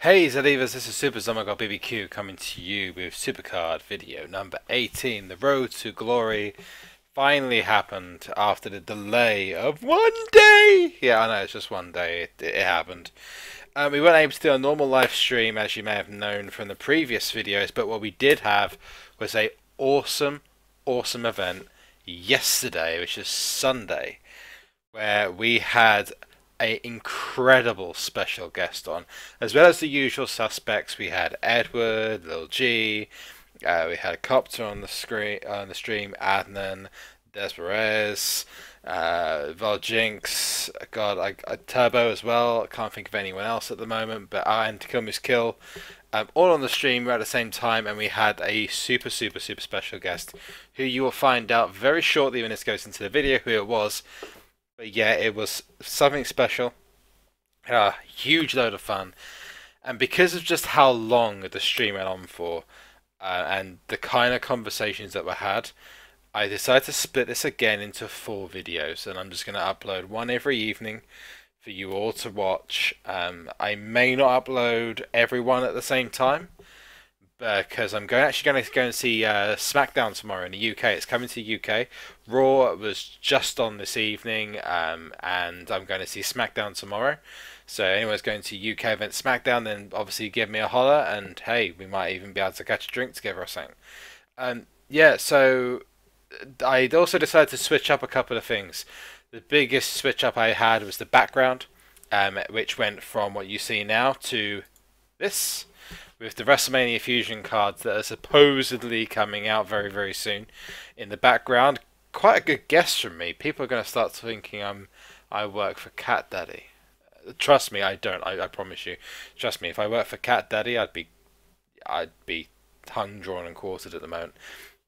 Hey Zadivas, this is SuperZombGBBQ coming to you with SuperCard video number 18. The road to glory finally happened after the delay of one day! Yeah, I know, it's just one day, it happened. We weren't able to do a normal live stream, as you may have known from the previous videos, but what we did have was a awesome event yesterday, which is Sunday, where we had an incredible special guest on, as well as the usual suspects. We had Edward, Lil G, we had Copter on the stream, Adnan, Desperez, Voljinx, God, Turbo as well. I can't think of anyone else at the moment, but and Kill Miss Kill, all on the stream at the same time, and we had a super special guest who you will find out very shortly when this goes into the video who it was. But yeah, it was something special, a huge load of fun, and because of just how long the stream went on for, and the kind of conversations that were had, I decided to split this again into 4 videos, and I'm just going to upload one every evening for you all to watch. I may not upload everyone at the same time, because I'm actually going to go and see SmackDown tomorrow in the UK. It's coming to the UK. Raw was just on this evening, and I'm going to see SmackDown tomorrow. So anyone's going to UK event SmackDown, then obviously give me a holler, and hey, we might even be able to catch a drink together or something. Yeah, so I also decided to switch up a couple of things. The biggest switch up I had was the background, which went from what you see now to this, with the WrestleMania Fusion cards that are supposedly coming out very soon. In the background, quite a good guess from me. People are going to start thinking I work for Cat Daddy. Trust me, I don't. I promise you. Trust me, if I worked for Cat Daddy, I'd be hung, drawn, and quartered at the moment.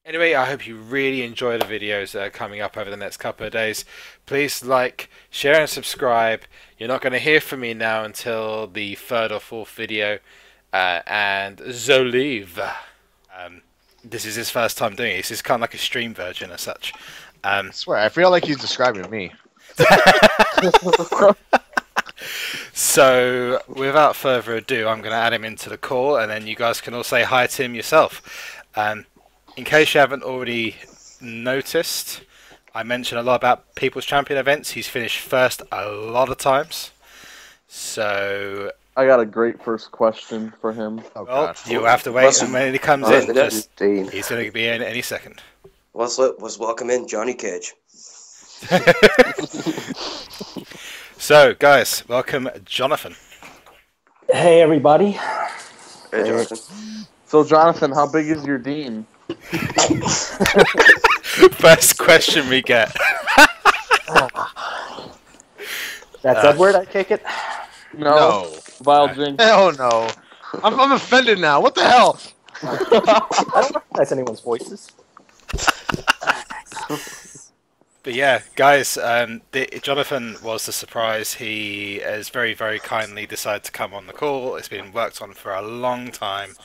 Anyway, I hope you really enjoy the videos that are coming up over the next couple of days. Please like, share, and subscribe. You're not going to hear from me now until the 3rd or 4th video. And Zoliv, this is his first time doing it. This is kind of like a stream version as such. I swear, I feel like he's describing me. So, without further ado, I'm going to add him into the call, and then you guys can all say hi to him yourself. In case you haven't already noticed, I mentioned a lot about People's Champion events. He's finished first a lot of times. So I got a great first question for him. Oh, well, God. you'll have to wait when he comes in. He's going to be in any second. Was welcome in Johnny Cage. So, guys, welcome Jonathan. Hey, everybody. Hey, Jonathan. So, Jonathan, how big is your dean? First question we get. That's Edward, I take it? No. Voljinx. Hell no. I'm offended now. What the hell? I don't recognize anyone's voices. But yeah, guys, Jonathan was the surprise. He has very kindly decided to come on the call. It's been worked on for a long time.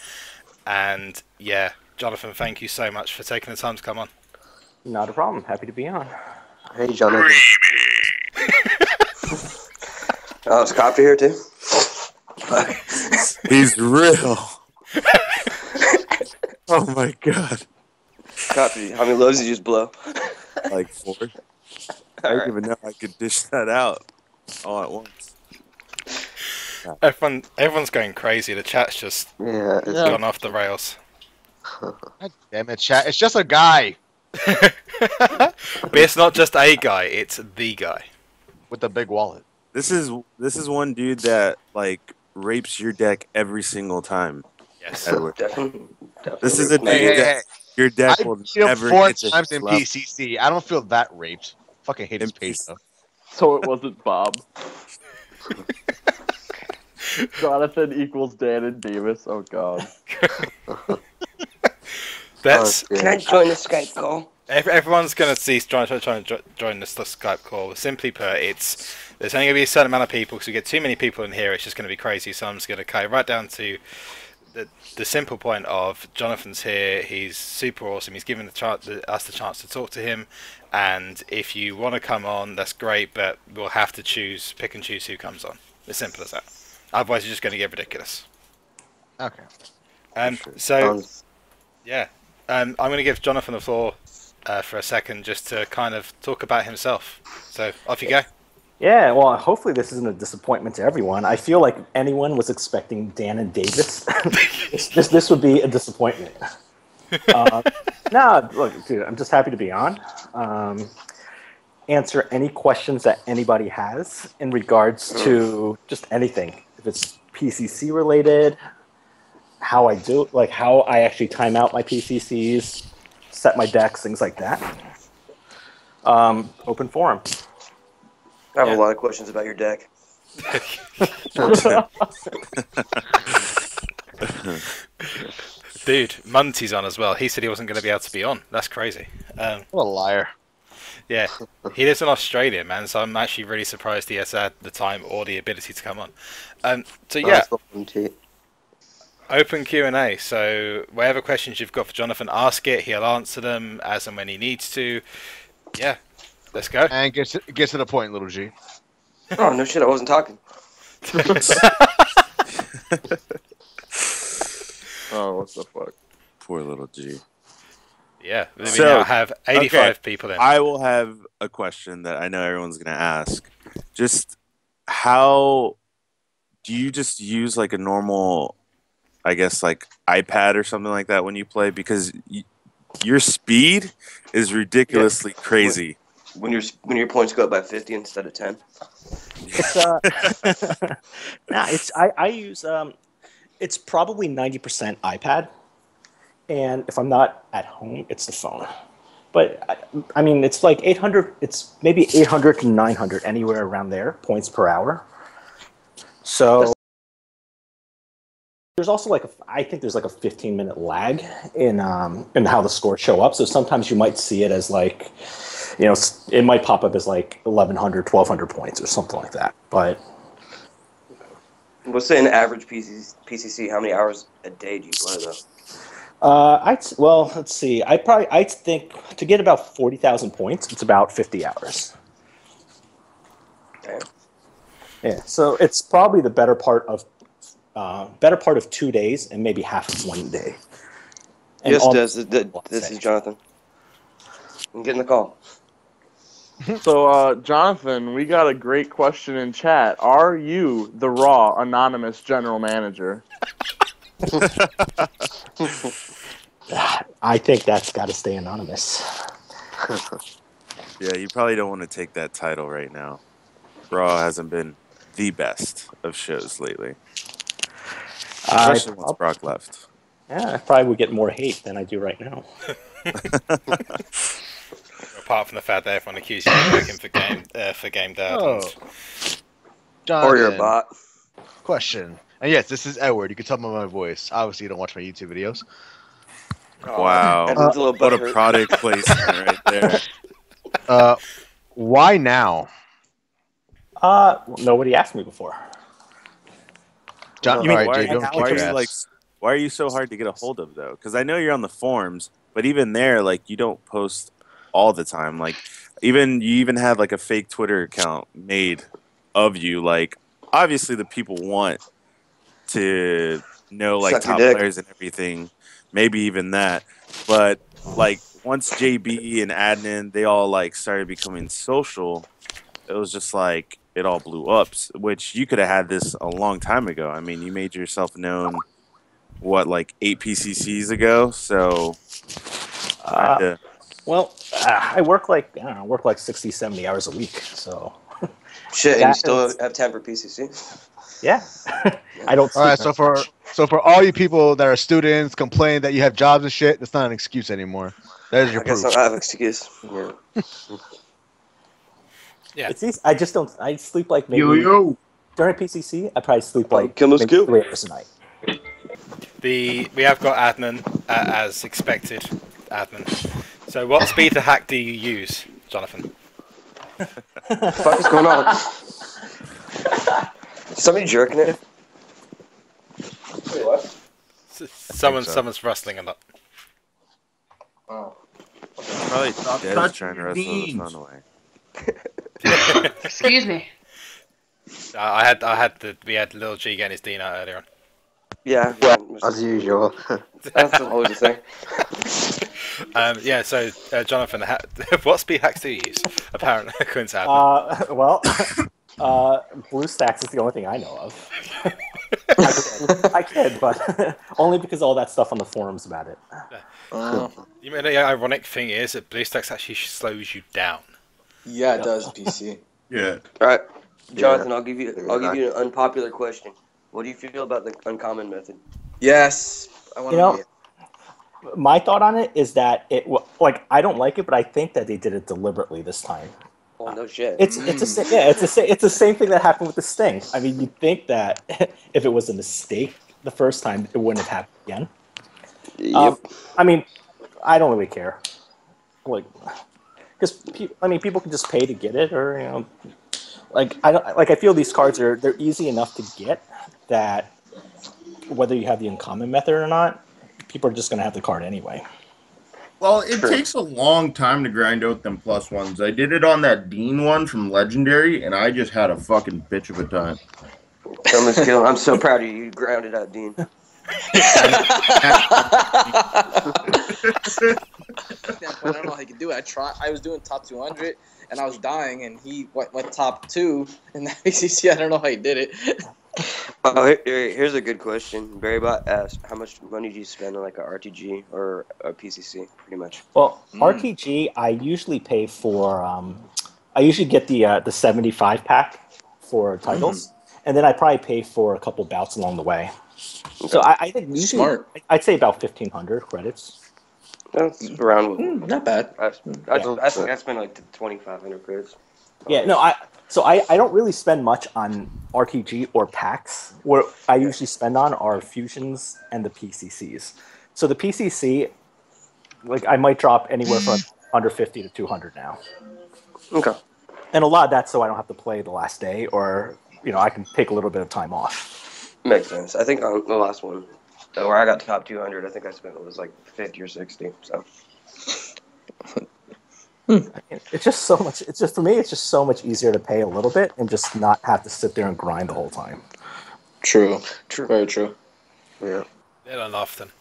And yeah, Jonathan, thank you so much for taking the time to come on. Not a problem. Happy to be on. Hey, Jonathan. Oh, is Copter here too? He's real. Oh my God. Copter, how many loads did you just blow? Like 4. I don't even know I could dish that out all at once. Everyone's going crazy. The chat's just gone off the rails. God damn it, chat. It's just a guy But it's not just a guy; it's the guy with a big wallet. This is one dude that like rapes your deck every single time. Yes. Edward. Definitely. This is a dude that your deck will I never feel 4 get to times in level. PCC. I don't feel that raped. Fucking hate his pace though. So it wasn't Bob. Jonathan equals Dan and Davis. Oh, God. That's Can I join the Skype call? everyone's going to see trying to join the Skype call. Simply put, there's only going to be a certain amount of people. Because we get too many people in here, it's just going to be crazy. So I'm just going to cut it right down to the simple point of Jonathan's here. He's super awesome. He's given us the chance to talk to him, and if you want to come on, that's great. But we'll have to pick and choose who comes on. As simple as that. Otherwise, it's just going to get ridiculous. Okay. So Sounds- yeah, I'm going to give Jonathan the floor for a second just to kind of talk about himself. So off you go. Yeah, well, hopefully this isn't a disappointment to everyone. I feel like if anyone was expecting Dan and Davis, this would be a disappointment. No, look, dude, I'm just happy to be on. Answer any questions that anybody has in regards to just anything. If it's PCC related, how I do, like how I actually time out my PCCs, set my decks, things like that. Open forum. I have Yeah. a lot of questions about your deck. Dude, Monty's on as well. He said he wasn't going to be able to be on. That's crazy. What a liar. Yeah, he lives in Australia, man. So I'm actually really surprised he has had the time or the ability to come on. So yeah, open Q&A. So whatever questions you've got for Jonathan, ask it. He'll answer them as and when he needs to. Yeah, let's go. And get to the point, little G. Oh, no shit, I wasn't talking. Oh, what the fuck? Poor little G. Yeah, we So, now have 85 okay, people in. I will have a question that I know everyone's going to ask. Just how do you just use like a normal, I guess, like iPad or something like that when you play? Because your speed is ridiculously crazy. When your points go up by 50 instead of 10. It's I use it's probably 90% iPad, and if I'm not at home, it's the phone. But I mean, it's like 800. It's maybe 800 to 900, anywhere around there, points per hour. So there's also like I think there's like a 15-minute lag in how the scores show up. So sometimes you might see it as like, you know, it might pop up as like 1,100, 1,200 points or something like that. But Let's say an average PCC, how many hours a day do you play, though? well, let's see. I think to get about 40,000 points, it's about 50 hours. Damn. Yeah, so it's probably the better part of 2 days and maybe half of 1 day. And Yes, all- this is Jonathan. I'm getting the call. So, Jonathan, we got a great question in chat. Are you the Raw anonymous general manager? I think that's got to stay anonymous. Yeah, you probably don't want to take that title right now. Raw hasn't been the best of shows lately, especially once Brock left. Yeah, I probably would get more hate than I do right now. Apart from the fact that everyone accuses you of working for Game Dad. Oh. Or you're a Jonathan, bot. question. And yes, this is Edward. You can tell by my voice. Obviously, you don't watch my YouTube videos. Wow, Edward's a little what a butthurt. product placement right there. Why now? Nobody asked me before. John, You mean- all right, why, Jay, don't why kick why your are you ass. like? Why are you so hard to get a hold of though? Because I know you're on the forums, but even there, like you don't post all the time. Like you even have like a fake Twitter account made of you. Like obviously the people want to know like Suck your top dick. players and everything. Maybe even that, but like once JB and Adnan they all like started becoming social, it was just like it all blew up. Which you could have had this a long time ago. I mean, you made yourself known like 8 PCCs ago, so Well, I work like 60, 70 hours a week. So Shit, and That you still is- have time for PCC? yeah, I don't. All right, sleep so for all you people that are students complaining that you have jobs and shit, that's not an excuse anymore. That is your I guess proof. I have an excuse. Yeah. Yeah. It's easy. I just don't. I sleep like maybe during PCC. I probably sleep like Kill those maybe kill. 3 hours a night. We have got Adnan as expected. Adnan. So what speed to hack do you use, Jonathan? What the fuck is going on? Somebody jerking it? Wait, what? Someone's rustling a lot. Oh. probably Dead's trying to wrestle the phone away. Excuse me. We had Lil G getting his Dino earlier on. Yeah. As usual. That's always the thing. Yeah, so Jonathan, what speed hacks do you use? Apparently, according to Adam. Well, BlueStacks is the only thing I know of. I kid, but only because all that stuff on the forums about it. You know, the ironic thing is that BlueStacks actually slows you down. Yeah, it does, PC. Yeah. All right, Jonathan, I'll give you an unpopular question. What do you feel about the uncommon method? Yes, I want to. My thought on it is that I don't like it, but I think that they did it deliberately this time. Oh no shit! It's the same thing that happened with the Sting. I mean, you'd think that if it was a mistake the first time, it wouldn't have happened again. Yep. I mean, I don't really care, because people can just pay to get it, or I feel these cards they're easy enough to get that whether you have the uncommon method or not, people are just going to have the card anyway. Well, it takes a long time to grind out them plus ones. I did it on that Dean one from Legendary, and I just had a fucking bitch of a time. I'm so proud of you. You grounded out, Dean. I don't know how he could do it. I was doing top 200, and I was dying, and he went top 2 in the ACC. I don't know how he did it. Oh, here's a good question. Barrybot asked, how much money do you spend on like a RTG or a PCC, pretty much? Well, RTG, I usually pay for, I usually get the 75 pack for titles, and then I probably pay for a couple bouts along the way. Okay. So I think usually, smart. I'd say about 1,500 credits. That's around. Not bad. I think I spent like 2,500 credits. Yeah, no, I don't really spend much on RTG or packs. What I usually spend on are fusions and the PCCs. So the PCC, I might drop anywhere from 150 to 200 now. Okay. And a lot of that so I don't have to play the last day, or I can take a little bit of time off. Makes sense. I think on the last one, where I got top 200, I think I spent it was like 50 or 60. So. It's just so much. It's just, for me, it's just so much easier to pay a little bit and just not have to sit there and grind the whole time. True. Very true. Yeah. They don't often.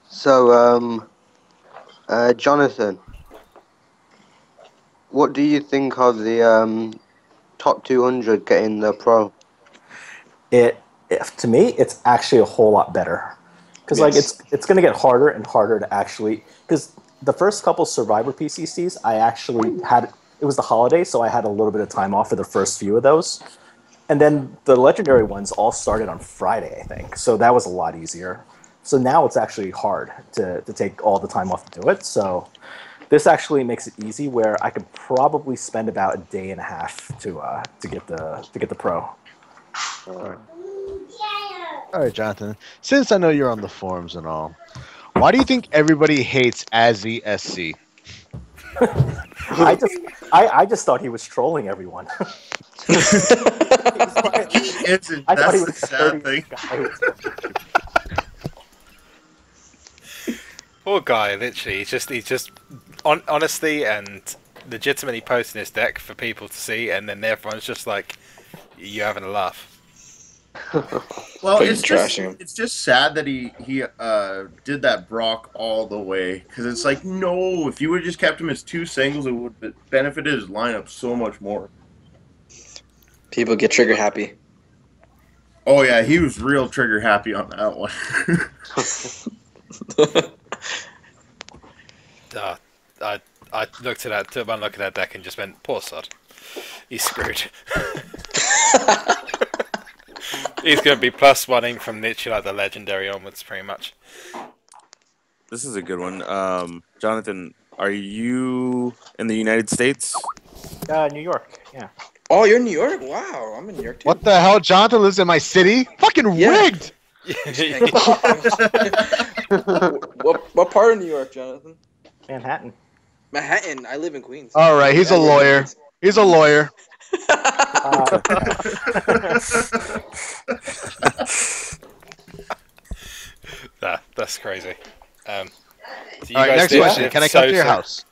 So, Jonathan, what do you think of the top 200 getting the pro? To me, it's actually a whole lot better, because it's going to get harder and harder to actually, because the first couple Survivor PCCs, I actually had, it was the holiday, so I had a little bit of time off for the first few of those. And then the Legendary ones all started on Friday, I think. So that was a lot easier. So now it's actually hard to take all the time off to do it. So this actually makes it easy, where I could probably spend about a day and a half to get the pro. All right, Jonathan. Since I know you're on the forums and all, why do you think everybody hates Azzy SC? I just thought he was trolling everyone. He isn't. That's the sad thing. Poor guy, literally. He's just honestly and legitimately posting his deck for people to see, and then everyone's just like, "You having a laugh?" Well, it's just sad that he did that Brock all the way, because it's like, no, if you would have just kept him as 2 singles, it would have benefited his lineup so much more. People get trigger happy. Oh yeah, he was real trigger happy on that one. I looked at that deck and just went, poor sod. He's screwed. He's going to be +1ing from literally like the Legendary onwards, pretty much. This is a good one. Jonathan, are you in the United States? New York, yeah. Oh, you're in New York? Wow, I'm in New York too. What the hell? Jonathan lives in my city? Fucking rigged! What part of New York, Jonathan? Manhattan. Manhattan. I live in Queens. All right, he's a lawyer. He's a lawyer. That's crazy. All right, next question. Can I come to your house?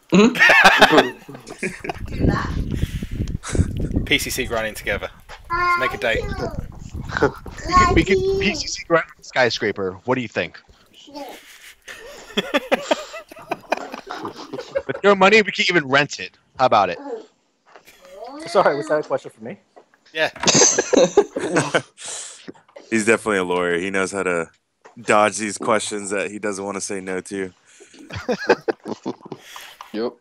PCC grinding together. Let's make a date. We could PCC rent skyscraper. What do you think? With your money, we can even rent it. How about it? Sorry, was that a question for me? Yeah. He's definitely a lawyer. He knows how to dodge these questions that he doesn't want to say no to. Yep.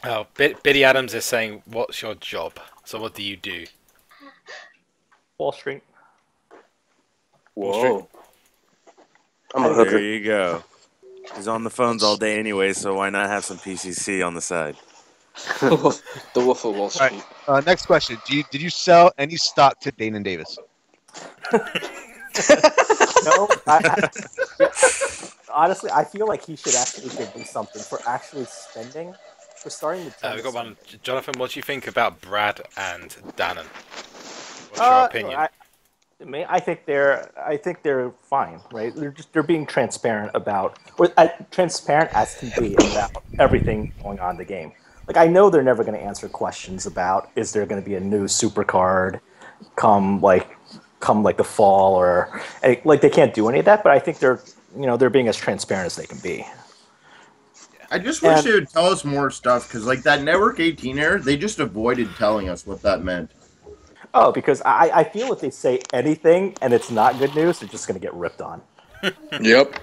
Oh, Biddy Adams is saying, "What's your job?" So, what do you do? Wall Street. Whoa. I'm a There hooker. you go. He's on the phones all day anyway, so why not have some PCC on the side? The Wolf of Wall All Street. right. Next question. Did you sell any stock to Dane and Davis? No, honestly, I feel like he should actually give me something for actually spending. For starting the We've got one. Jonathan, what do you think about Brad and Dannon? What's your opinion? I think they're fine, right? They're being transparent about, or transparent as can be about everything going on in the game. Like, I know they're never going to answer questions about is there going to be a new SuperCard come the fall, or like they can't do any of that. But I think they're being as transparent as they can be. I just wish they would tell us more stuff, because like that Network 18 error, they just avoided telling us what that meant. Oh, because I feel if they say anything and it's not good news, they're just going to get ripped on. Yep.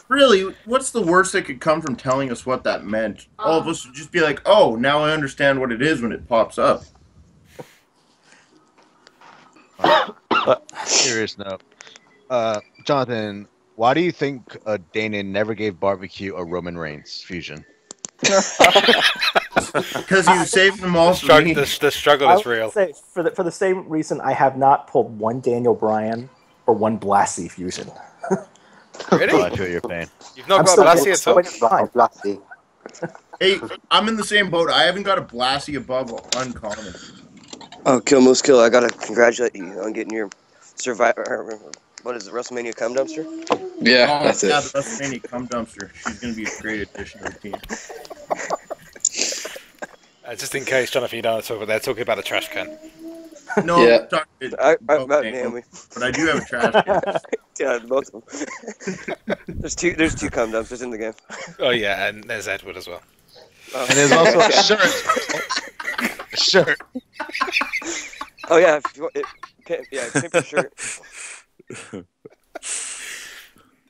Really, what's the worst that could come from telling us what that meant? All of us would just be like, oh, now I understand what it is when it pops up. Serious note. Jonathan, why do you think Dana never gave barbecue a Roman Reigns fusion? Because you saved them all for me. The struggle is real. Say, for the same reason, I have not pulled one Daniel Bryan or one Blassie fusion. Really? Oh, I feel your pain. You've not got a Blassie at all? Blassie. Hey, I'm in the same boat. I haven't got a Blassie above uncommon. Oh, Kill Moose Kill, I gotta congratulate you on getting your Survivor. What is it, WrestleMania cum dumpster? Yeah, Oh, that's yeah, it. the WrestleMania cum dumpster. She's gonna be a great addition to the team. Just in case, Jonathan, you don't want to talk about, they're talking about the trash can. No, Yeah. About Naomi. but I do have a trash can. Yeah, both of them. There's two cum dumpsters in the game. Oh yeah, and there's Edward as well. Oh. And there's also a shirt. A shirt. Oh yeah, if you want, pimp your shirt.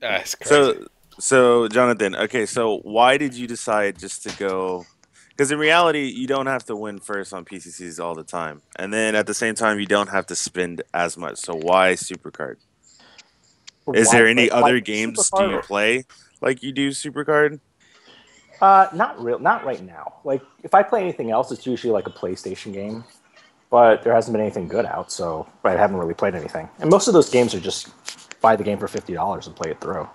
It's crazy. So Jonathan, okay, so why did you decide just to go? Because in reality, you don't have to win first on PCCs all the time, and then at the same time, you don't have to spend as much. So why SuperCard? Is there any other games do you play like you do SuperCard? Not right now. Like, if I play anything else, it's usually like a PlayStation game. But there hasn't been anything good out, so I haven't really played anything. And most of those games are just buy the game for $50 and play it through.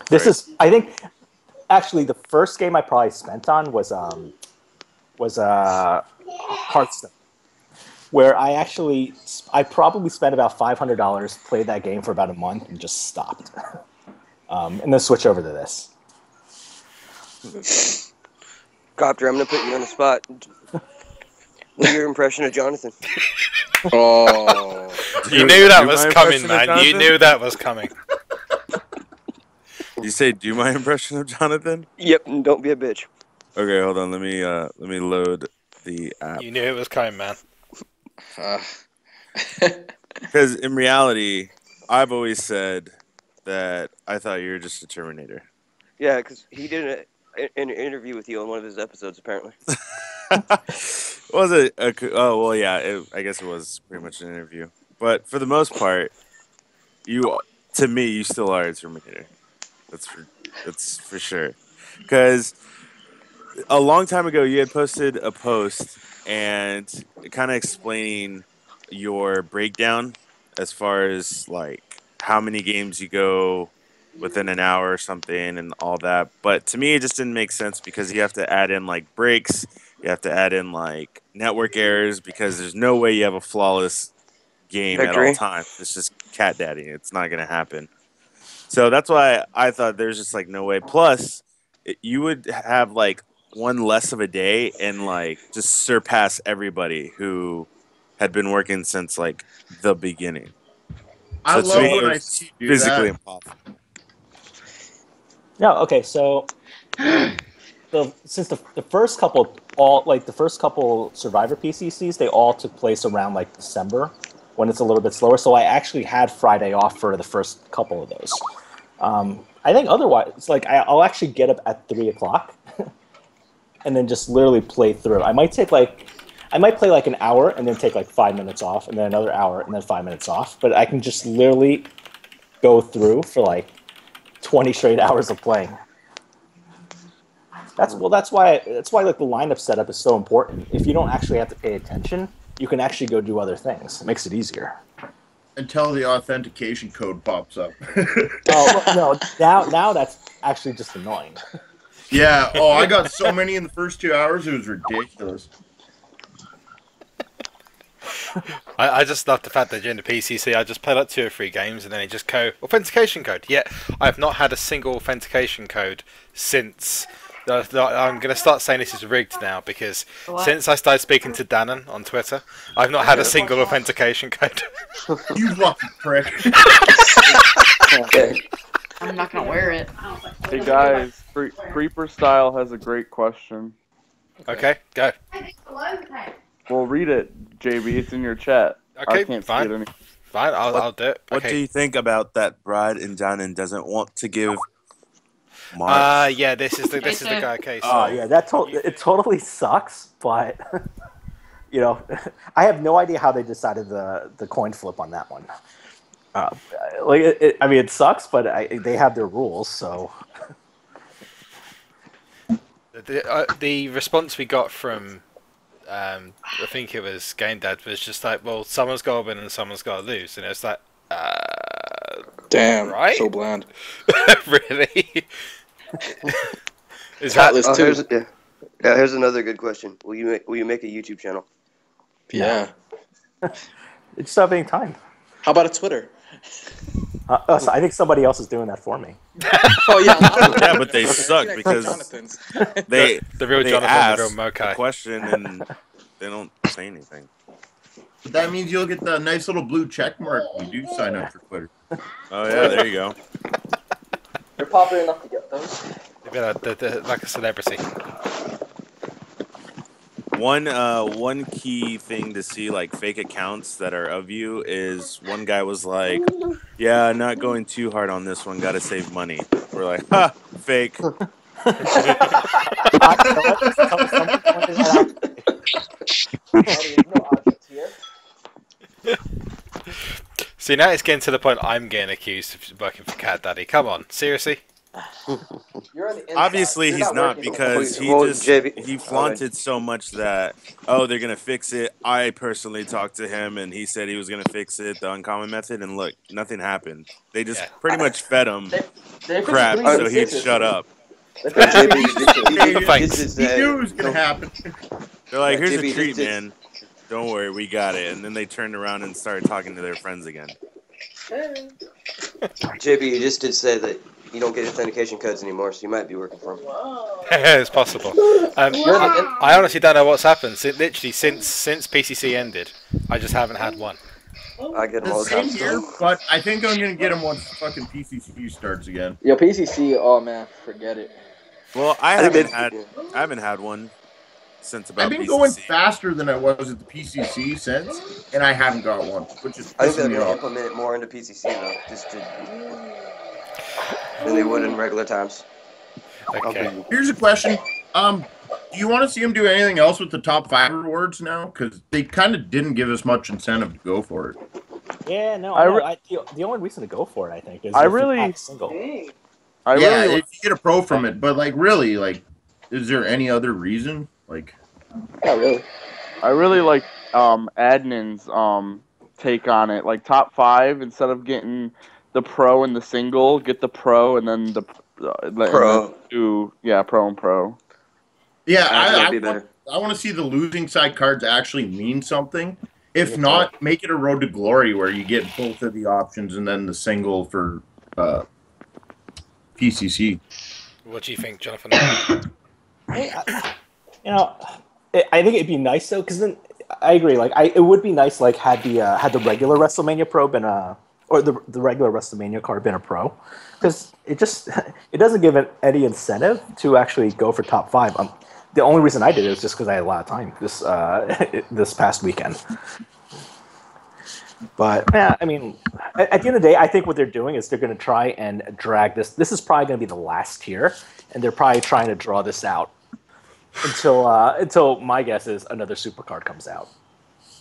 This is, I think, actually the first game I probably spent on was Hearthstone, where I probably spent about $500, played that game for about a month, and just stopped, and then switch over to this. Copter, I'm gonna put you on the spot. What's your impression of Jonathan? Oh. You knew that was coming, man. You knew that was coming. You say, do my impression of Jonathan? Yep, and don't be a bitch. Okay, hold on. Let me load the app. You knew it was coming, man. Because in reality, I've always said that I thought you were just a Terminator. Yeah, because he did an interview with you on one of his episodes, apparently. Was it? Oh, well, yeah. I guess it was pretty much an interview. But for the most part, to me, you still are a Terminator. That's for sure. Because a long time ago, you had posted a post and kind of explaining your breakdown as far as like how many games you go within an hour or something and all that. But to me, it just didn't make sense because you have to add in like breaks. You have to add in like network errors because there's no way you have a flawless game Victory. at all times. It's just cat daddy. It's not going to happen. So that's why I thought there's just like no way. Plus, you would have like one less of a day and like just surpass everybody who had been working since like the beginning. I So to love me, when it I was see you do physically that. impossible. No, okay, so since the first couple Survivor PCCs, they all took place around like December when it's a little bit slower. So I actually had Friday off for the first couple of those. I think otherwise, it's like I'll actually get up at 3:00 and then just literally play through. I might play like an hour and then take like 5 minutes off, and then another hour and then 5 minutes off. But I can just literally go through for like 20 straight hours of playing. That's why like the lineup setup is so important. If you don't actually have to pay attention, you can actually go do other things. It makes it easier. Until the authentication code pops up. Oh no! Now that's actually just annoying. Yeah. Oh, I got so many in the first 2 hours. It was ridiculous. I just love the fact that during the PCC, I just played like 2 or 3 games and then it just authentication code. Yet I have not had a single authentication code since. I'm going to start saying this is rigged now because since I started speaking to Dannon on Twitter, I've not had a single authentication code. You lucky prick. Okay. I'm not gonna wear it. Hey guys, Creeper Style has a great question. Okay, go. Well, read it, JB. It's in your chat. Okay, I can't fine. see it Fine, I'll do it. What Okay. do you think about that Bride and Dannon doesn't want to give Mark? Yeah, this is the guy case. Oh yeah, it totally sucks, but you know, I have no idea how they decided the coin flip on that one. I mean, it sucks, but they have their rules, so. The response we got from, I think it was Game Dad, was just like, well, someone's got to win and someone's got to lose, and it's like, damn, right? so bland. Really? Is That list too? Here's another good question. Will you make a YouTube channel? Yeah. It's not being time. How about a Twitter? So I think somebody else is doing that for me. Oh yeah. Yeah, but they suck because the real they Jonathan, ask the real Mokai. the question and they don't say anything. That means you'll get the nice little blue check mark when you do sign up for Twitter. Oh yeah, there you go. You're popular enough to get those. Like a celebrity. One key thing to see like fake accounts that are of you is one guy was like, "Yeah, not going too hard on this one. Got to save money." We're like, "Ha, fake." See, now it's getting to the point I'm getting accused of working for Cat Daddy. Come on, seriously? Obviously he's not because he flaunted so much that they're gonna fix it. I personally talked to him and he said he was gonna fix it the uncommon method, and look, nothing happened. They just pretty much fed him crap so he'd shut up. He knew it was gonna happen. They're like, here's a treat, man. Don't worry, we got it. And then they turned around and started talking to their friends again. JB, you just did say that you don't get authentication codes anymore, so you might be working for him. It's possible. I honestly don't know what's happened. Literally since PCC ended, I just haven't had one. I get them all the time. Same here, but I think I'm gonna get them once fucking PCC starts again. Yo, PCC, oh man, forget it. Well, I haven't had one since about I've been PCC. going faster than I was at the PCC since, and I haven't got one, which is I think they're pissing me going to off. implement it more into PCC though, than they would in regular times. Okay. Here's a question. Do you want to see them do anything else with the top 5 rewards now? Because they kind of didn't give us much incentive to go for it. Yeah, no. The only reason to go for it, I think, is single. If you get a pro from it, but like really, like, is there any other reason? Like, not really. I really like Adnan's take on it. Like top 5, instead of getting the pro and the single, get the pro and then the pro. Pro and pro. Yeah, I want to see the losing side cards actually mean something. If not, make it a road to glory where you get both of the options and then the single for PCC. What do you think, Jonathan? I think it'd be nice though, because then I agree. Like, it would be nice, like, had the regular WrestleMania Pro been or the regular WrestleMania card been a Pro, because it doesn't give it any incentive to actually go for top 5. The only reason I did it was just because I had a lot of time this past weekend. But yeah, I mean, at the end of the day, I think what they're doing is they're going to try and drag this. This is probably going to be the last tier, and they're probably trying to draw this out until my guess is another SuperCard comes out.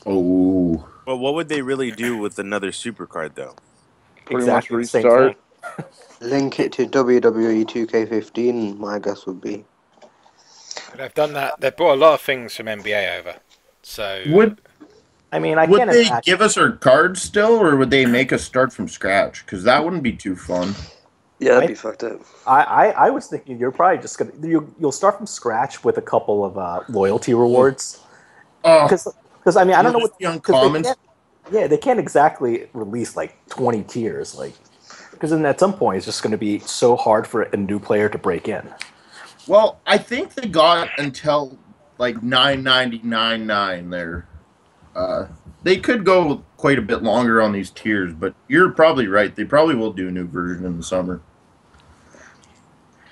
Oh. But what would they really do with another SuperCard, though? Pretty Exactly much the same restart. thing. Link it to WWE 2K15, my guess would be. They've done that. They've brought a lot of things from NBA over. So Would can't they imagine. give us our cards still, or would they make us start from scratch? Because that wouldn't be too fun. Yeah, that'd be fucked up. I was thinking you're probably just gonna you'll start from scratch with a couple of loyalty rewards. Because I mean I don't know what uncommons. They can't exactly release like 20 tiers, like, because then at some point it's just going to be so hard for a new player to break in. Well, I think they got until like 9.99 there. They could go quite a bit longer on these tiers, but you're probably right. They probably will do a new version in the summer.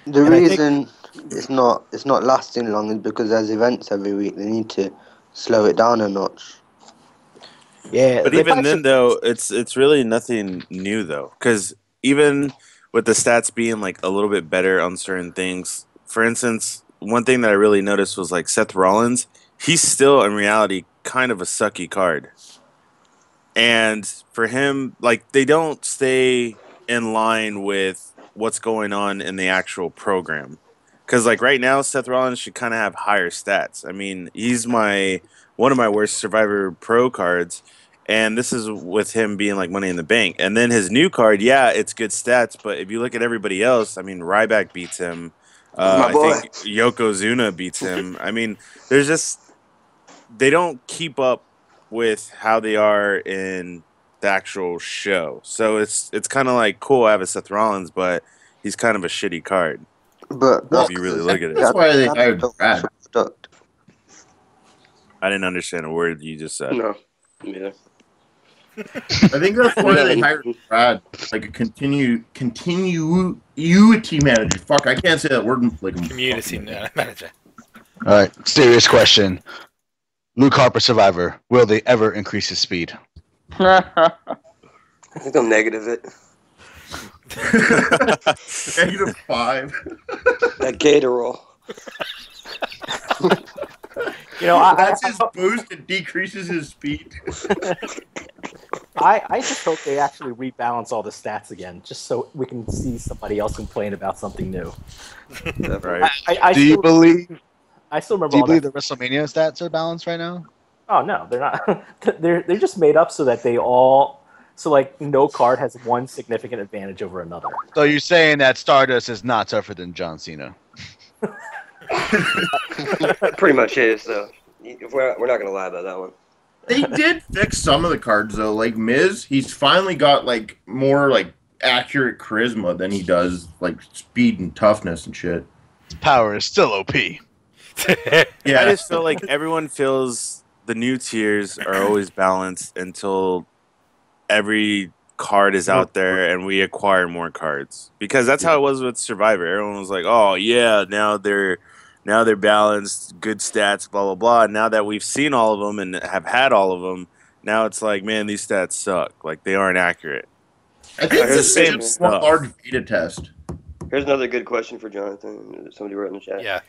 The reason it's not lasting long is because there's events every week. They need to slow it down a notch. Yeah, but even then, though, it's really nothing new, though, because even with the stats being like a little bit better on certain things, for instance, one thing that I really noticed was like Seth Rollins. He's still in reality kind of a sucky card, and for him, like they don't stay in line with what's going on in the actual program. Because like right now, Seth Rollins should kind of have higher stats. I mean, he's one of my worst Survivor Pro cards, and this is with him being like Money in the Bank. And then his new card, yeah, it's good stats, but if you look at everybody else, I mean, Ryback beats him. I think Yokozuna beats him. I mean, they don't keep up with how they are in the actual show. So it's kind of like, cool, I have a Seth Rollins, but he's kind of a shitty card. But if you really look at it, that's why they hired Brad. I didn't understand a word you just said. No, neither. I think that's why they hired Brad, like a continuity manager. Fuck, I can't say that word. Like community manager. All right, serious question. Luke Harper, Survivor. Will they ever increase his speed? I think they'll negative it. -5. That gator roll. That's his boost. It decreases his speed. I just hope they actually rebalance all the stats again, just so we can see somebody else complain about something new. Right. Do you believe the WrestleMania stats are balanced right now? Oh no, they're not. they're just made up so that like no card has one significant advantage over another. So you're saying that Stardust is not tougher than John Cena? Pretty much is, though. We're not gonna lie about that one. They did fix some of the cards though. Like Miz, he's finally got like more like accurate charisma than he does like speed and toughness and shit. His power is still OP. Yeah, I just feel like everyone feels the new tiers are always balanced until every card is out there and we acquire more cards. Because that's how it was with Survivor. Everyone was like, "Oh yeah, now they're balanced, good stats, blah blah blah." And now that we've seen all of them and have had all of them, now it's like, man, these stats suck. Like they aren't accurate. I think it's the same stuff. Large beta test. Here's another good question for Jonathan. Somebody wrote in the chat. Yeah.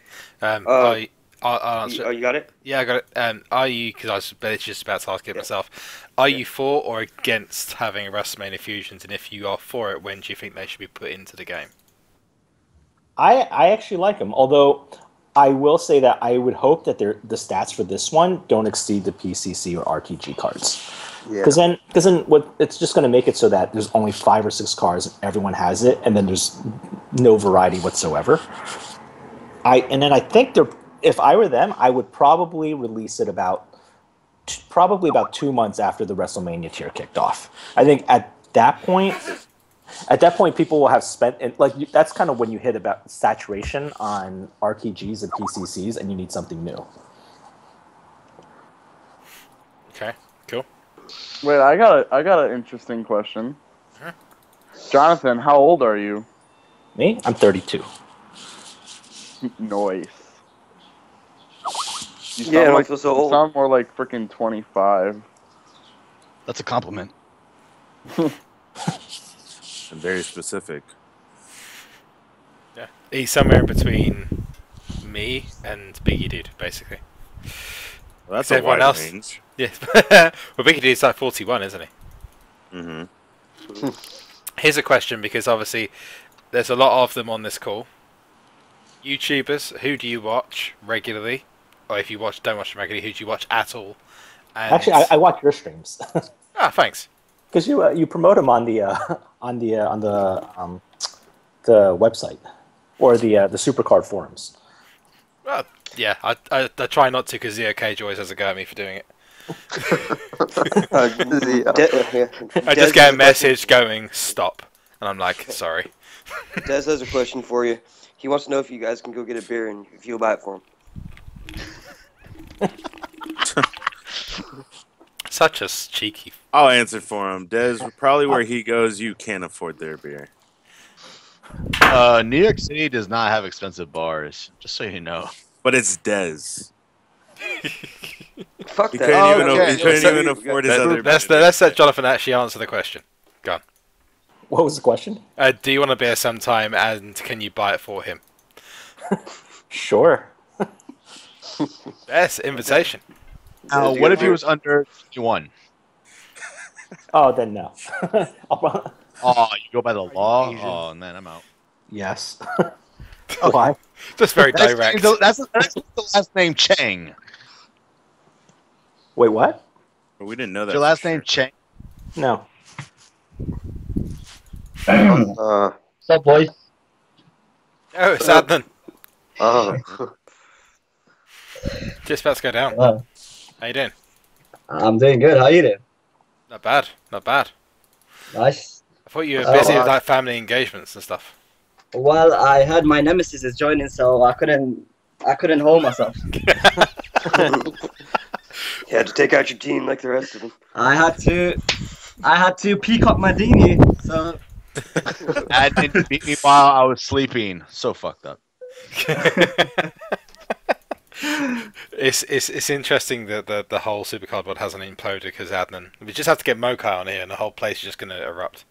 I'll answer. You got it? Yeah, I got it. Are you, because I was just about to ask it myself, are you for or against having WrestleMania fusions? And if you are for it, when do you think they should be put into the game? I actually like them, although I will say that I would hope that the stats for this one don't exceed the PCC or RTG cards. Because then what it's just going to make it so that there's only 5 or 6 cards and everyone has it, and then there's no variety whatsoever. I think if I were them, I would probably release it about 2 months after the WrestleMania tier kicked off. I think at that point, people will have spent, and like that's kind of when you hit about saturation on RTGs and PCCs, and you need something new. Okay, cool. Wait, I got an interesting question. Huh? Jonathan, how old are you? Me? I'm 32. Noise. You Yeah, I sound don't like feel so you old. sound more like freaking 25. That's a compliment. And very specific. Yeah, he's somewhere in between me and Biggie Dude, basically. Well, that's So a everyone wide else- range. Yeah, well, Biggie Dude's like 41, isn't he? Mm-hmm. Here's a question, because obviously there's a lot of them on this call. YouTubers, who do you watch regularly? Or if you don't watch them regularly, who do you watch at all? And... Actually, I watch your streams Ah, thanks. because you promote them on the website or the SuperCard forums. Well, yeah, I try not to, because Zio Cage always has a go at me for doing it. I just get a message going, stop. And I'm like, sorry. Des has a question for you. He wants to know if you guys can go get a beer and if you'll buy it for him. Such a cheeky. I'll answer for him. Des, probably where he goes, you can't afford their beer. New York City does not have expensive bars, just so you know. But it's Des. Fuck He that. couldn't even afford his other beer. Let's let Jonathan actually answer the question. Go on. What was the question? Do you want a beer sometime, and can you buy it for him? Sure. Yes, invitation. What if he was under 21? Oh, then no. Oh, you go by the law? Oh, man, I'm out. Yes. Why? Just very direct. That's the last name Chang. Wait, what? We didn't know that. Is your last name Chang? No. What's up, boys? Oh, it's Adnan. Oh. Just about to go down. Hello. How you doing? I'm doing good. How you doing? Not bad. Not bad. Nice. I thought you were busy with like family engagements and stuff. Well, I heard my nemesis is joining, so I couldn't hold myself. You had to take out your team like the rest of them. I had to peacock my dinghy. So Admin beat me while I was sleeping. So fucked up. It's interesting that the whole SuperCard board hasn't imploded because Adnan. We just have to get Mokai on here, and the whole place is just going to erupt.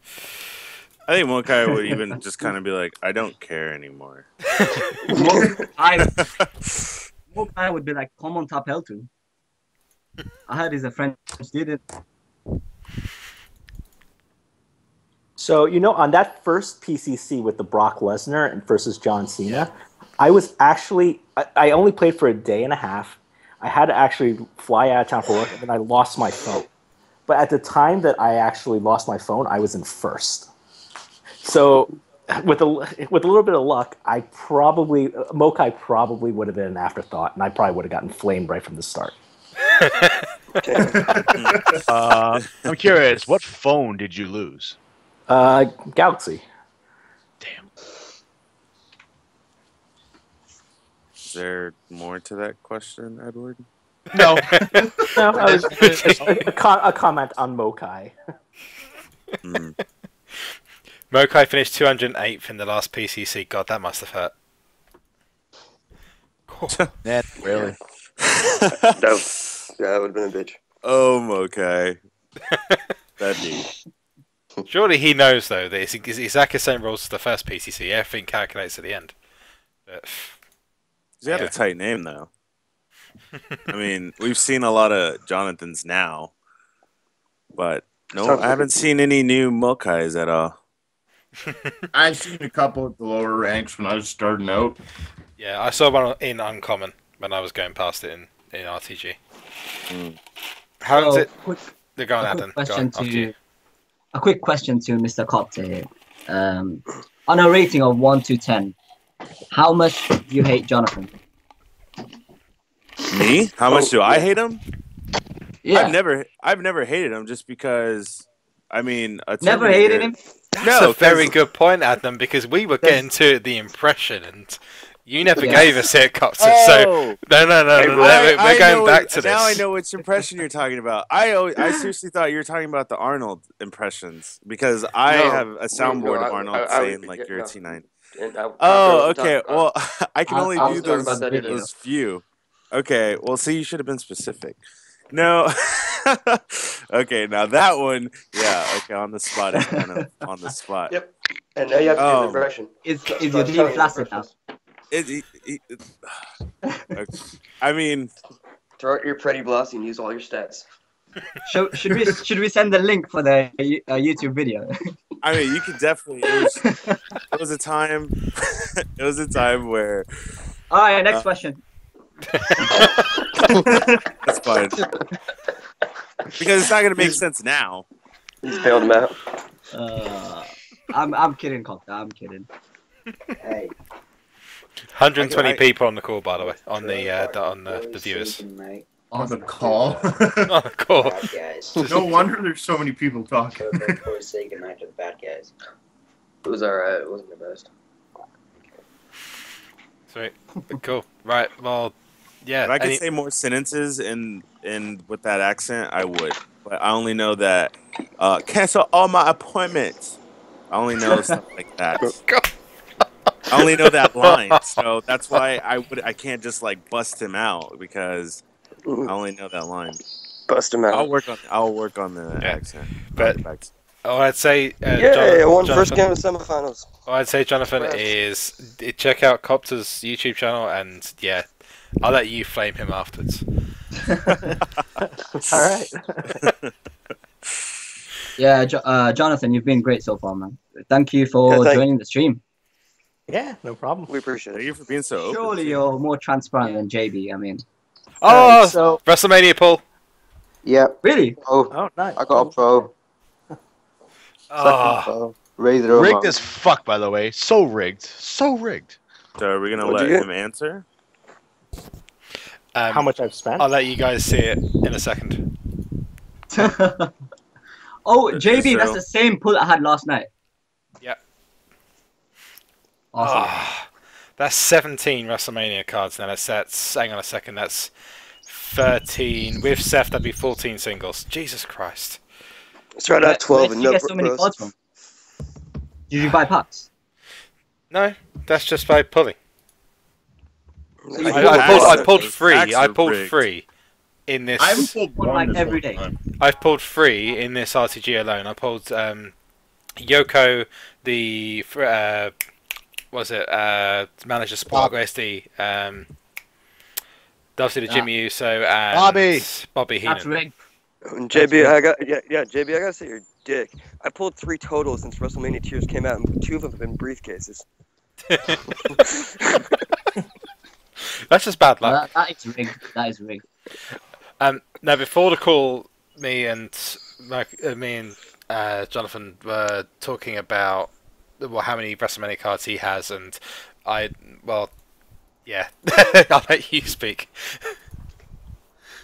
I think Mokai would even just kind of be like, I don't care anymore. Mokai would be like, come on top L2. I heard he's a French student. So, on that first PCC with the Brock Lesnar versus John Cena, I was actually, I only played for a day and a half. I had to actually fly out of town for work, and then I lost my phone. But at the time that I actually lost my phone, I was in first. So with a little bit of luck, Mokai probably would have been an afterthought, and I probably would have gotten flamed right from the start. I'm curious, what phone did you lose? Galaxy. Damn. Is there more to that question, Edward? No. No, I was a comment on Mokai. Mokai finished 208th in the last PCC. God, that must have hurt. Net, really? That would have been a bitch. Oh, Mokai. That dude. Surely he knows, though, that it's exactly the same rules as the first PCC. Everything calculates at the end. But, He's got a tight name, though. I mean, we've seen a lot of Jonathans now, but no, I haven't seen any new Mokais at all. I've seen a couple at the lower ranks when I was starting out. yeah, I saw one in Uncommon when I was going past it in RTG. How does it... They're going, Adam. A quick question to Mr. Cotte. On a rating of 1 to 10, how much do you hate Jonathan? Me? How much do I hate him? Yeah. I've never hated him just because, I mean... Never hated him? That's a very good point, Adam, because we were getting to the impression, and You never Yeah. gave us it, Copter. So Oh! no. We're going back to this. Now I know which impression you're talking about. I seriously thought you were talking about the Arnold impressions because I have a soundboard of Arnold saying like you're a T9. Oh, okay. Well, I can only do those few. Okay. Well, see, you should have been specific. No. Okay. Now that one, yeah. Okay, on the spot. It's kind of on the spot. Yep. And now you have to do the impression. Is your deal flaccid now? Okay. I mean, throw out your pretty blouse and use all your stats. Should we send the link for the YouTube video? I mean, you could definitely. It was a time. It was a time where. All right, next question. That's fine. Because it's not gonna make sense now. He's bailed him out. I'm kidding, Copter. I'm kidding. Hey. 120 people on the call, by the way, on the viewers. On the call. On the call. No wonder there's so many people talking. Say goodnight to the bad guys. It was alright. It wasn't the best. Sweet. Cool. Right. Well, yeah. If I could say more sentences in with that accent, I would. But I only know that cancel all my appointments. I only know stuff like that. I only know that line, so that's why I can't just like bust him out because I only know that line. Bust him out. I'll work on the accent. But I'd say I won first game of the semifinals. I'd say Jonathan is check out Copter's YouTube channel and yeah, I'll let you flame him afterwards. All right. Yeah, Jonathan, you've been great so far, man. Thank you for joining the stream. Yeah, no problem. We appreciate it. Thank you for being so open. Surely you're more transparent than JB. I mean. Oh, so WrestleMania Paul. Yep. Really? Oh, nice. I got a pro. Oh. Pro. Razor Rigged as fuck, by the way. So rigged. So rigged. So are we gonna let him answer? How much I've spent? I'll let you guys see it in a second. Oh, JB, that's the same pull I had last night. Yep. Awesome. Oh, that's 17 WrestleMania cards now. That's hang on a second. That's 13 with Seth. That'd be 14 singles. Jesus Christ. It's right at 12 and you no get so many cards from? Did you buy packs? No, that's just by pulling. So you I pulled three. Packs I are pulled rigged. three in this. I haven't pulled one like this every whole day. time. I've pulled three in this RTG alone. I pulled Yoko, the manager support OSD, obviously the Jimmy Uso and Bobby Heenan. That's rigged. And JB, JB, I gotta say you're a dick. I pulled 3 total since WrestleMania Tears came out, and 2 of them have been briefcases. That's just bad luck. That is rigged. That is rigged. Now before the call, me and Jonathan were talking about how many WrestleMania cards he has, and I'll let you speak.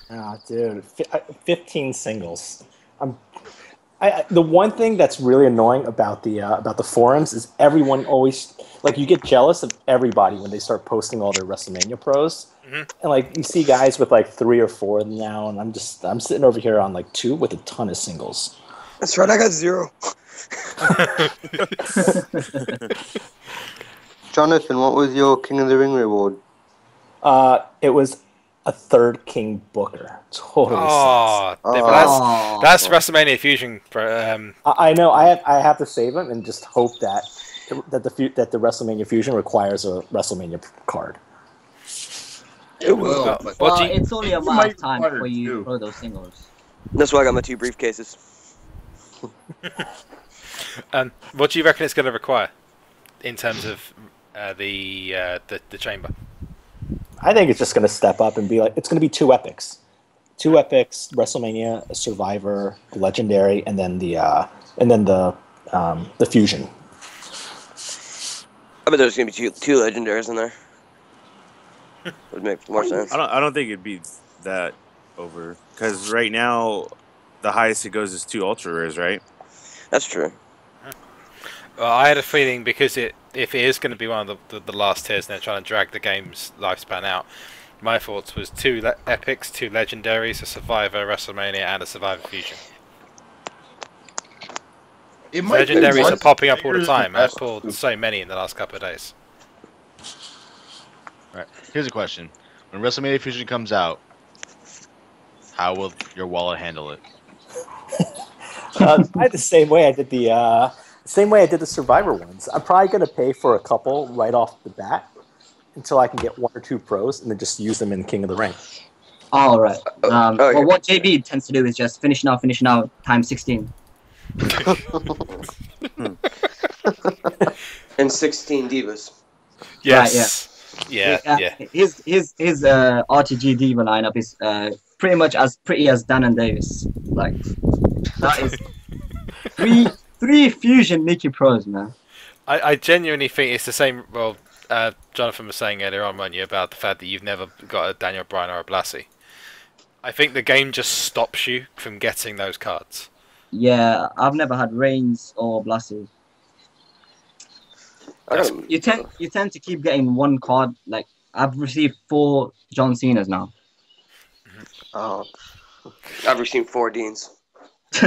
Oh, dude, 15 singles. The one thing that's really annoying about the forums is everyone always you get jealous of everybody when they start posting all their WrestleMania pros, and you see guys with 3 or 4 of them now, and I'm sitting over here on 2 with a ton of singles. That's right, I got 0. Jonathan, what was your King of the Ring reward? It was a 3rd King Booker. Totally sucks. That's WrestleMania Fusion. I know. I have to save him and just hope that the WrestleMania Fusion requires a WrestleMania card. It will. Well, it's only a matter of time before you throw those singles. That's why I got my 2 briefcases. What do you reckon it's going to require in terms of the chamber? I think it's just going to step up and be it's going to be 2 epics. 2 epics, WrestleMania, a Survivor, Legendary, and then the Fusion. I bet there's going to be 2 Legendaries in there. Would make more sense. I don't think it'd be that over because right now the highest it goes is 2 ultra rares, right? That's true. Well, I had a feeling because if it is going to be one of the last tiers, and they're trying to drag the game's lifespan out, my thoughts was 2 epics, 2 legendaries, a Survivor, WrestleMania, and a Survivor Fusion. Legendaries are popping up all the time. I've pulled so many in the last couple of days. Alright, here's a question. When WrestleMania Fusion comes out, how will your wallet handle it? I had the same way I did the Survivor ones. I'm probably going to pay for a couple right off the bat until I can get 1 or 2 pros and then just use them in King of the Ring. All right. Well, what JB tends to do is just finish now, times 16. And 16 divas. Yes. Right, yeah. His RTG diva lineup is pretty much as pretty as Dan and Davis. Like that is three fusion Nikki pros, man. I genuinely think it's the same. Well, Jonathan was saying earlier on, weren't you, about the fact that you've never got a Daniel Bryan or a Blassie. I think the game just stops you from getting those cards. Yeah, I've never had Reigns or Blassie. You tend to keep getting one card. Like I've received 4 John Cena's now. Oh, I've received 4 Deans. It's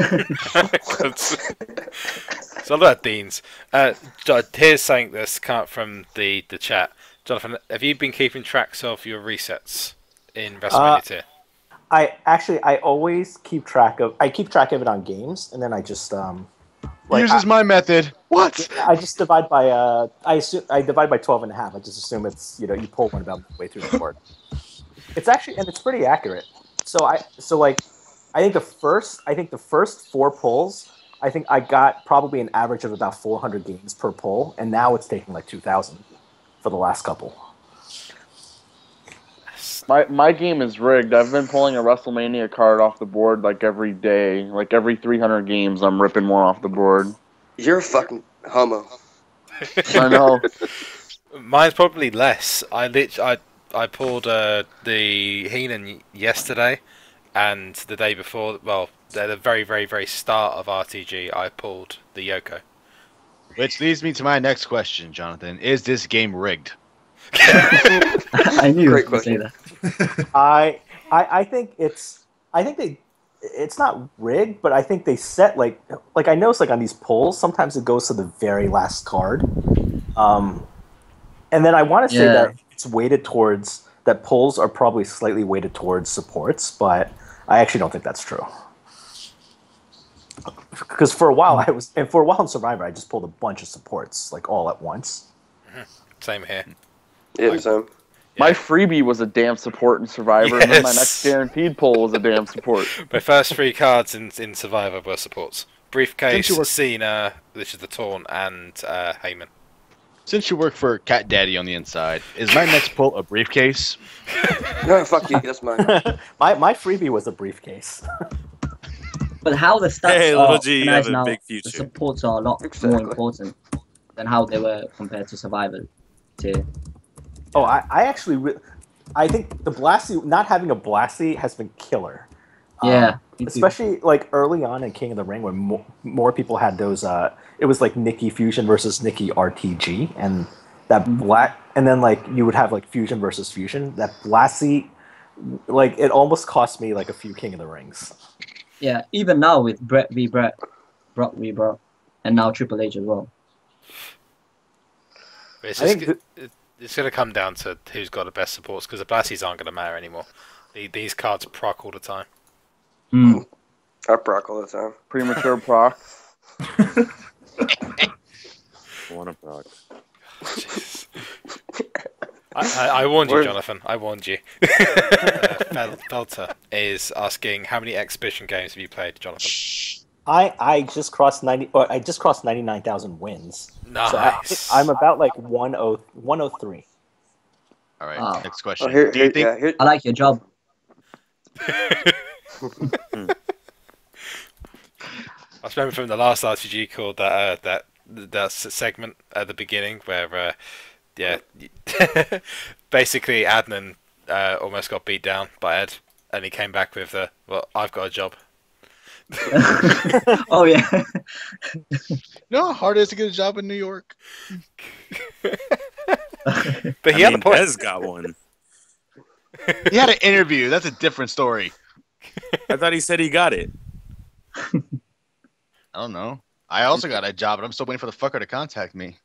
a lot of Deans. Here's something that's come up from the chat. Jonathan, have you been keeping tracks of your resets in WrestleMania 2? I always keep track of it on games, and then I just Yours is my method. What? I just divide by I divide by 12 and a half. I just assume it's, you pull one about way through the board. It's actually, and it's pretty accurate. I think the first 4 pulls, I think I got probably an average of about 400 games per pull, and now it's taking like 2,000 for the last couple. My game is rigged. I've been pulling a WrestleMania card off the board like every day. Like every 300 games, I'm ripping one off the board. You're a fucking homo. I know. Mine's probably less. I pulled the Heenan yesterday, and the day before, well, at the very, very, very start of RTG, I pulled the Yoko. Which leads me to my next question, Jonathan. Is this game rigged? I knew you were going to say that. I think it's not rigged, but I think they set like I noticed like on these polls, sometimes it goes to the very last card, and then I want to say that it's weighted towards that polls are probably slightly weighted towards supports, but I actually don't think that's true. Because for a while in Survivor, I just pulled a bunch of supports like all at once. Same here. Yeah, same. My freebie was a damn support in Survivor, and then my next guaranteed pull was a damn support. My first 3 cards in Survivor were supports. Briefcase, Cena, which is the Taunt, and Heyman. Since you work for Cat Daddy on the inside, is my next pull a briefcase? No, fuck you, that's mine. My freebie was a briefcase. But how the stats Little G, you have a now, big future. the supports are a lot more important than how they were compared to Survivor tier. Oh, I think the Blassie, not having a Blassie has been killer. Yeah. Especially like early on in King of the Ring when more people had those, it was like Nikki Fusion versus Nikki RTG, and and then like you would have like Fusion versus Fusion. That Blassie, like it almost cost me like a few King of the Rings. Yeah, even now with Brett v. Brett, Brock v. Brock, and now Triple H as well. It's going to come down to who's got the best supports, because the Blassies aren't going to matter anymore. These cards proc all the time. I proc all the time. Premature proc. Want to proc. I warned you, Jonathan. I warned you. Felter is asking, how many exhibition games have you played, Jonathan? I just crossed 99,000 wins. Nice. So I'm about like 103. All right. Next question. Do you think? I like your job. I remember from the last RTG called that segment at the beginning where basically Adnan almost got beat down by Ed, and he came back with well, I've got a job. Oh yeah. You know how hard it is to get a job in New York? But he had a point. Dez got one. He had an interview. That's a different story. I thought he said he got it. I don't know. I also got a job, but I'm still waiting for the fucker to contact me.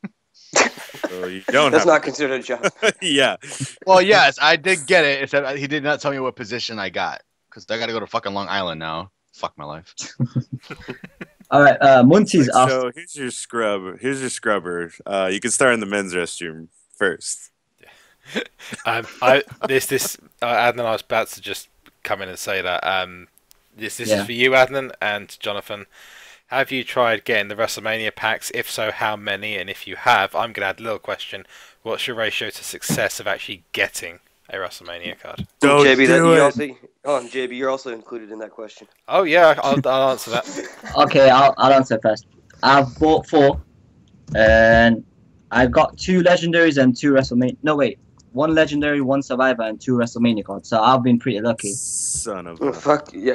So you don't That's have not considered a job. Yeah. Well, yes, I did get it. Except he did not tell me what position I got. Because I got to go to fucking Long Island now. Fuck my life. All right, Munty's asked. So here's your scrub. Here's your scrubber. You can start in the men's restroom first. Adnan, I was about to just come in and say that. This is for you, Adnan, and Jonathan. Have you tried getting the WrestleMania packs? If so, how many? And if you have, I'm going to add a little question. What's your ratio to success of actually getting a WrestleMania card? Don't JB, do it. JB, you're also included in that question. Oh, yeah, I'll answer that. Okay, I'll answer first. I've bought 4, and I've got 2 legendaries and 2 WrestleMania. No, wait. 1 legendary, 1 survivor, and 2 WrestleMania cards. So I've been pretty lucky. Son of a... Fuck you.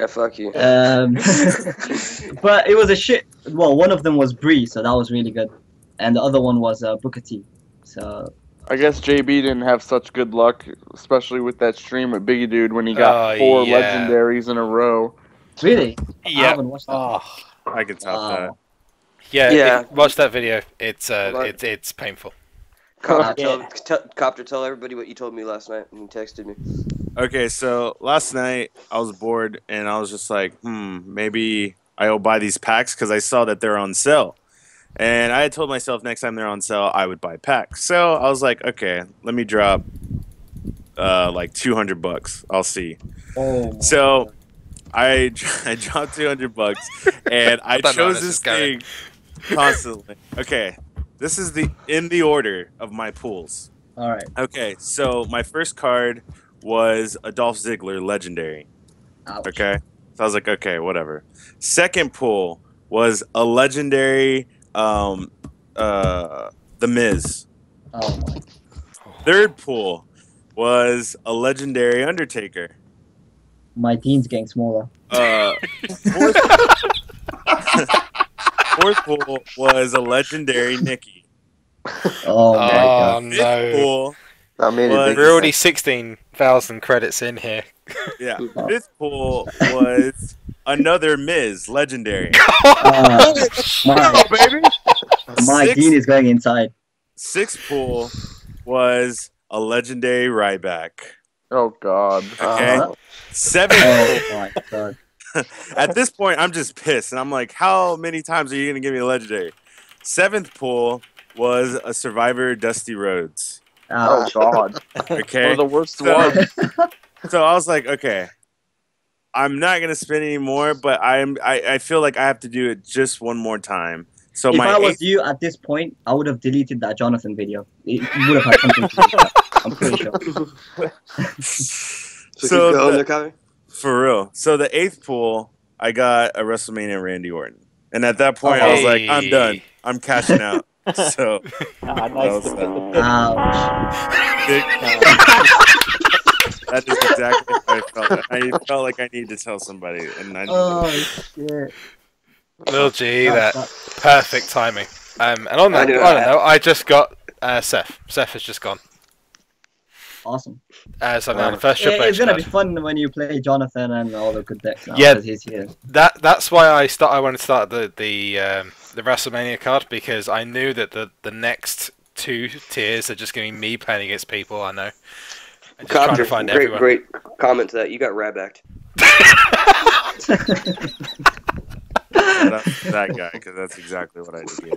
But it was a shit. Well, one of them was Bree, so that was really good, and the other one was Booker T. So I guess JB didn't have such good luck, especially with that stream with Biggie Dude when he got 4 legendaries in a row. Really? Yeah. I haven't watched that. I can top that. Yeah. Watch that video. It's painful. Copter, tell everybody what you told me last night when you texted me. Okay, so last night I was bored and I was just like, maybe I'll buy these packs because I saw that they're on sale. And I had told myself next time they're on sale, I would buy packs. So I was like, okay, let me drop like $200. I'll see. So I dropped $200 and I chose this thing constantly. Okay. This is in the order of my pools. All right. Okay, so my first card was a Dolph Ziggler legendary. Ouch. Okay, so I was like, okay, whatever. Second pool was a legendary, The Miz. Oh my. Third pool was a legendary Undertaker. My team's getting smaller. Fourth pool was a legendary Nikki. Oh my god. Fifth pool we're already 16,000 credits in here. Yeah. Fifth pool was another Miz legendary. My Dean is going inside. Sixth pool was a legendary Ryback. Oh god. Okay. Seventh Oh my god. At this point, I'm just pissed, and I'm like, how many times are you going to give me a legendary? Seventh pool was a Survivor Dusty Rhodes. Oh, God. Okay. One of the worst ones. So I was like, okay, I'm not going to spend any more, but I feel like I have to do it just one more time. So if I was you at this point, I would have deleted that Jonathan video. It would have had something to do with that. I'm pretty sure. For real. So the eighth pool, I got a WrestleMania Randy Orton. And at that point, I was like, I'm done. I'm cashing out. So nice. that is exactly how I felt. I felt like I needed to tell somebody. And I shit. Lil G, that perfect timing. And on that, I don't know, I just got Seth. Seth has just gone. Awesome. So now the first triple it's gonna be fun when you play Jonathan and all the good decks. Now, yeah, he's here. That's why I wanted to start the WrestleMania card, because I knew that the next two tiers are just going to be me playing against people I know. And just trying to find everyone. Great comment to that. You got Rybacked. that guy, because that's exactly what I did.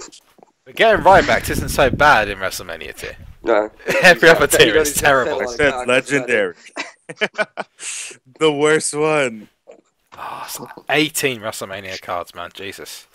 But getting Ryback isn't so bad in WrestleMania tier. No. Every other tier is terrible. I said legendary. The worst one. Oh, 18 WrestleMania cards, man. Jesus.